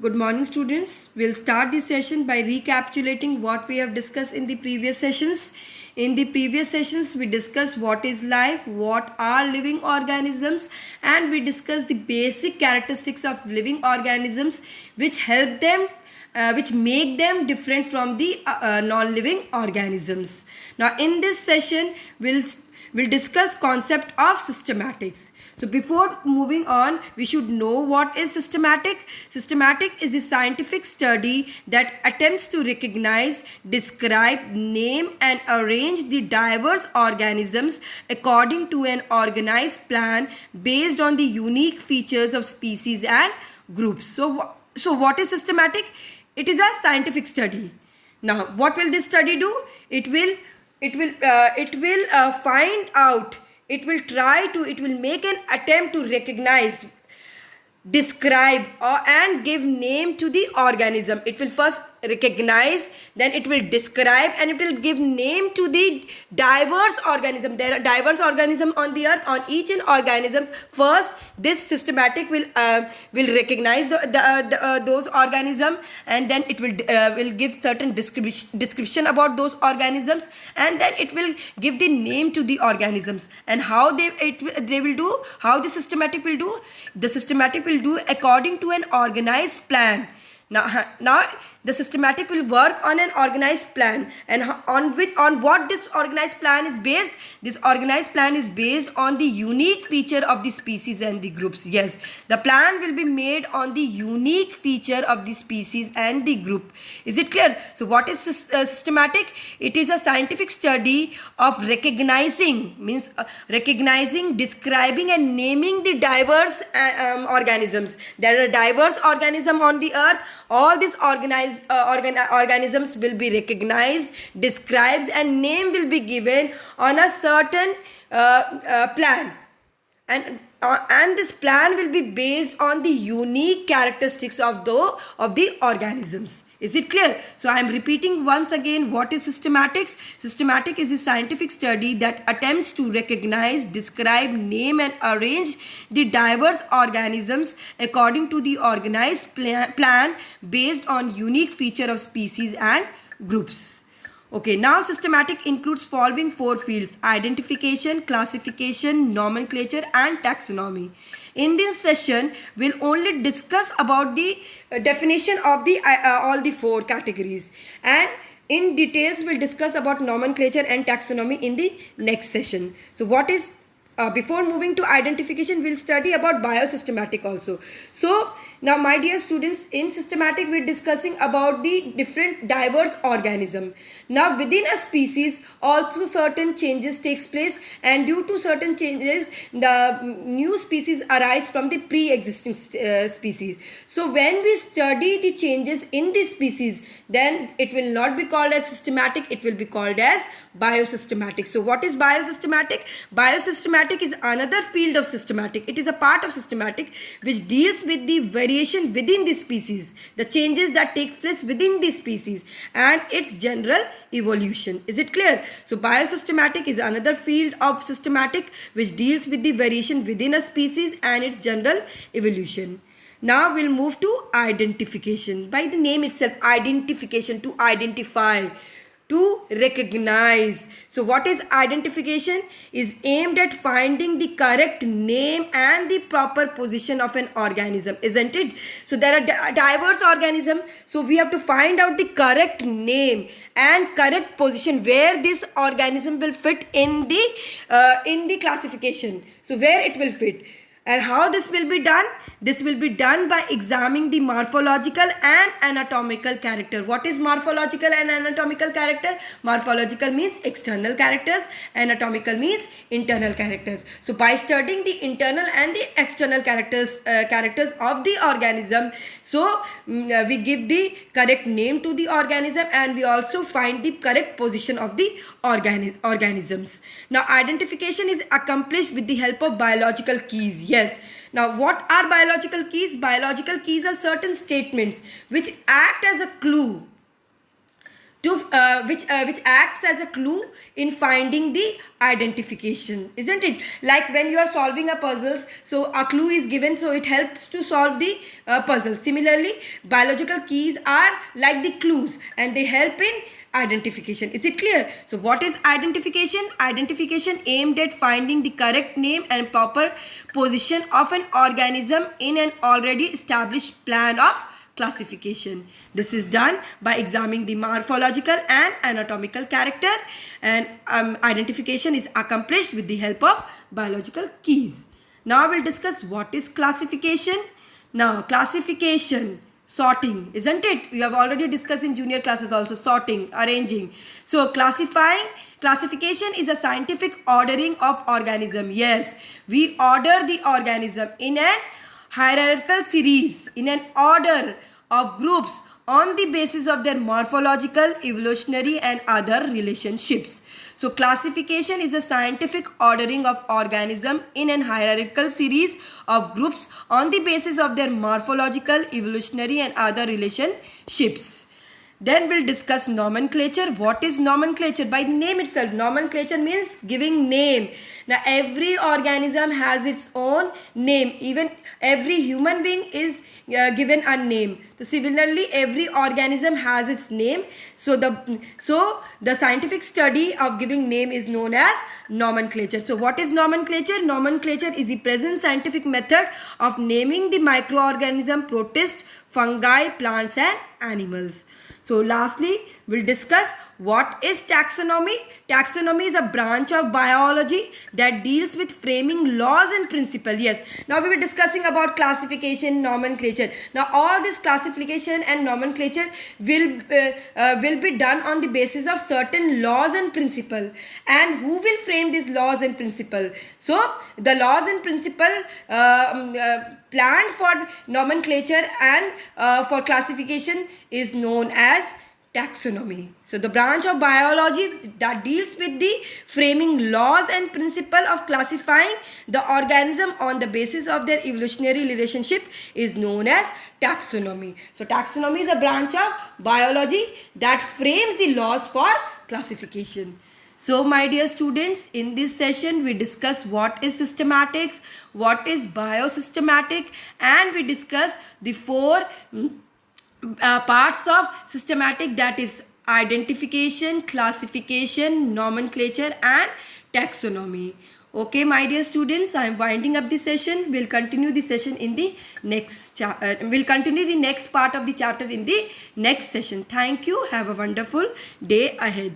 Good morning, students. We'll start this session by recapitulating what we have discussed in the previous sessions. In the previous sessions, we discussed what is life, what are living organisms, and we discussed the basic characteristics of living organisms which help them which make them different from the non-living organisms. Now, in this session, we'll discuss concept of systematics. So before moving on, we should know what is systematic. Systematic is a scientific study that attempts to recognize, describe, name and arrange the diverse organisms according to an organized plan based on the unique features of species and groups. So what is systematic? It is a scientific study. Now, what will this study do? It will find out, it will make an attempt to recognize, describe and give name to the organism. It will first recognize, then it will describe, and it will give name to the diverse organism. There are diverse organism on the earth. On each and organism, first this systematic will recognize those organism, and then it will give certain description about those organisms, and then it will give the name to the organisms. And how they will do, how the systematic will do? The systematic will do according to an organized plan. Now the systematic will work on an organized plan, and on what this organized plan is based? This organized plan is based on the unique feature of the species and the groups. Yes, the plan will be made on the unique feature of the species and the group. Is it clear? So what is systematic? It is a scientific study of recognizing, recognizing, describing and naming the diverse organisms. There are diverse organisms on the earth. All these organisms will be recognized, described and name will be given on a certain plan, and this plan will be based on the unique characteristics of the organisms. Is it clear? So I am repeating once again, what is systematics? Systematic is a scientific study that attempts to recognize, describe, name and arrange the diverse organisms according to the organized plan based on unique feature of species and groups. Okay, now systematic includes following four fields: identification, classification, nomenclature and taxonomy. In this session, we'll only discuss about the definition of the all the four categories, and in details we'll discuss about nomenclature and taxonomy in the next session. So what is before moving to identification, we'll study about biosystematic also. So now, my dear students, in systematic we're discussing about the different diverse organism. Now within a species also certain changes takes place, and due to certain changes the new species arise from the pre-existing species. So when we study the changes in this species, then it will not be called as systematic, it will be called as biosystematic. So what is biosystematic? Biosystematic is another field of systematic. It is a part of systematic which deals with the variation within the species, the changes that takes place within the species and its general evolution. Is it clear? So biosystematic is another field of systematic which deals with the variation within a species and its general evolution. Now we'll move to identification. By the name itself, identification, to identify, to recognize. So what is identification? Is aimed at finding the correct name and the proper position of an organism, isn't it? So there are diverse organisms, so we have to find out the correct name and correct position where this organism will fit in the classification. So where it will fit. And how this will be done? This will be done by examining the morphological and anatomical character. What is morphological and anatomical character? Morphological means external characters, anatomical means internal characters. So by studying the internal and the external characters of the organism, so we give the correct name to the organism, and we also find the correct position of the organisms. Now identification is accomplished with the help of biological keys. Yes. Now what are biological keys? Biological keys are certain statements which act as a clue which acts as a clue in finding the identification, isn't it? Like when you are solving a puzzles, so a clue is given, so it helps to solve the puzzle. Similarly, biological keys are like the clues and they help in identification. Is it clear? So what is identification? Identification aimed at finding the correct name and proper position of an organism in an already established plan of classification. This is done by examining the morphological and anatomical character, and identification is accomplished with the help of biological keys. Now we'll discuss what is classification. Now classification, sorting, isn't it? We have already discussed in junior classes also, sorting, arranging. So classification is a scientific ordering of organism. Yes, we order the organism in an hierarchical series, in an order of groups on the basis of their morphological, evolutionary and other relationships. So classification is a scientific ordering of organism in an hierarchical series of groups on the basis of their morphological, evolutionary and other relationships. Then we'll discuss nomenclature. What is nomenclature? By the name itself, nomenclature means giving name. Now every organism has its own name. Even every human being is given a name. So similarly, every organism has its name. So the scientific study of giving name is known as nomenclature. So what is nomenclature? Nomenclature is the present scientific method of naming the microorganism, protists, fungi, plants and animals. So lastly, we'll discuss what is taxonomy. Taxonomy is a branch of biology that deals with framing laws and principles. Yes, now we were discussing about classification, nomenclature. Now all this classification and nomenclature will be done on the basis of certain laws and principles. And who will frame these laws and principles? So the laws and principles planned for nomenclature and for classification is known as taxonomy. So the branch of biology that deals with the framing laws and principle of classifying the organism on the basis of their evolutionary relationship is known as taxonomy. So taxonomy is a branch of biology that frames the laws for classification. So my dear students, in this session we discuss what is systematics, what is biosystematic, and we discuss the four parts of systematic, that is identification, classification, nomenclature and taxonomy. Okay my dear students, I am winding up the session. We'll continue the session in the next we'll continue the next part of the chapter in the next session. Thank you. Have a wonderful day ahead.